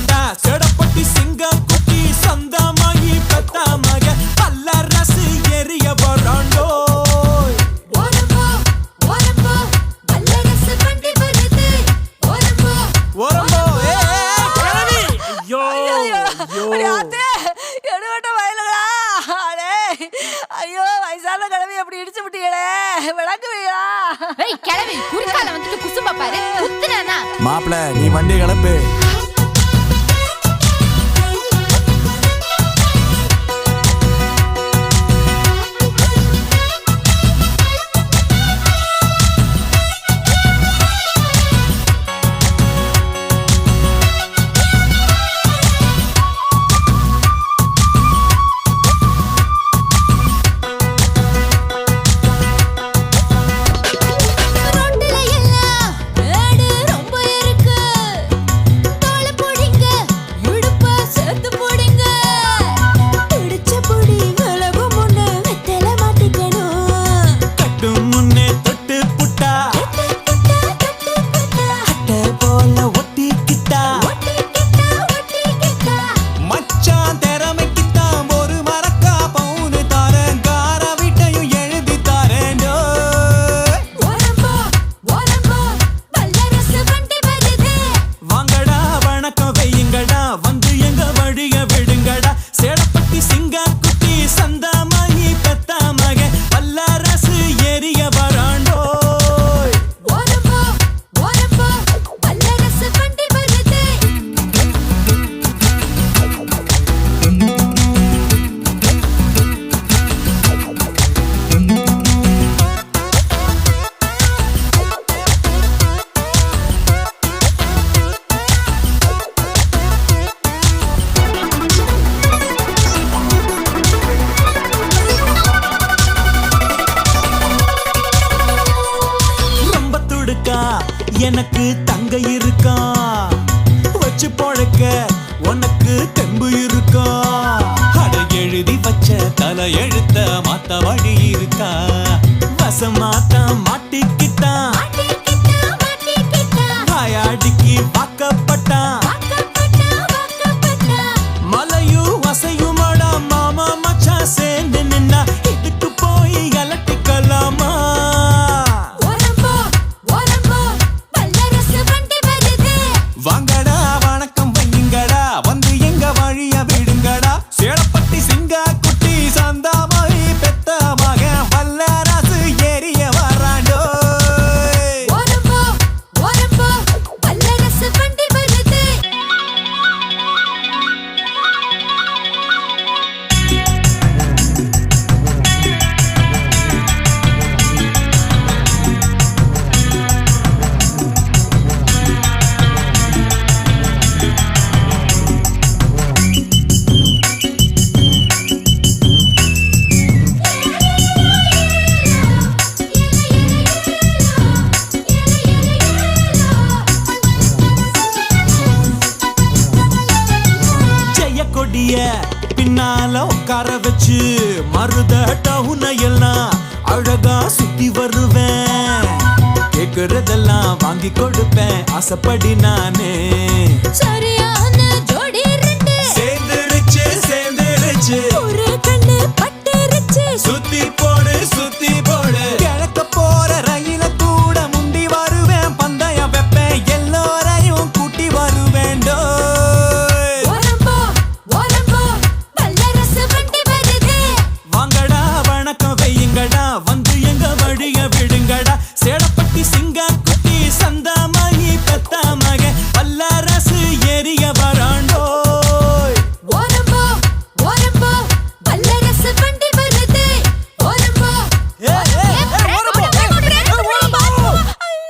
கேட்டா செடப்பட்டி சிங்கம் குட்டி சந்தமாயி பெத்தாமக பல்ல ரசு எரிய வராண்டோ ஓரம்போ ஐயோ வயசான கிழவி அப்படி இடிச்சு விட்டீங்களே விளக்குவீங்களா? கிழவி குறுக்கால வந்துட்டு குசும்ப பாரு குத்துனா மாப்பிள நீ வண்டி கிளப்பு. எனக்கு தங்க இருக்கா வச்சு பொழைக்க உனக்கு தெம்பு இருக்கா அட எழுதி வச்ச தலை எழுத்த மாத்த வழி இருக்கா வசமாத்தா மாட்டிக்கிட்டா வாயாடிக்கு வாக்கப்பட்டா மலையும் வசையுமாடா மாமா மச்சா சேர்ந்து நின்னா இதுக்கு போய் அலட்டிக்கலாமா? வாங்கடா வணக்கம் வையுங்கடா வந்து எங்க வழிய விடுங்கடா சேடப்பட்டி சிங்கா குட்டி சந்தாமாயி பெத்த மகன் வல்லரசு ஏரிய வராண்டோ பின்னால உட்கார வச்சு மருத டவுனை எல்லாம் அழகா சுத்தி வருவேன் கேக்குறதெல்லாம் வாங்கி கொடுப்பேன் ஆசைப்படி நானே சரியான ஜோடி ரெண்டு சேர்ந்துருச்சு ஒரு கண்ணு பட்டுருச்சு சுத்தி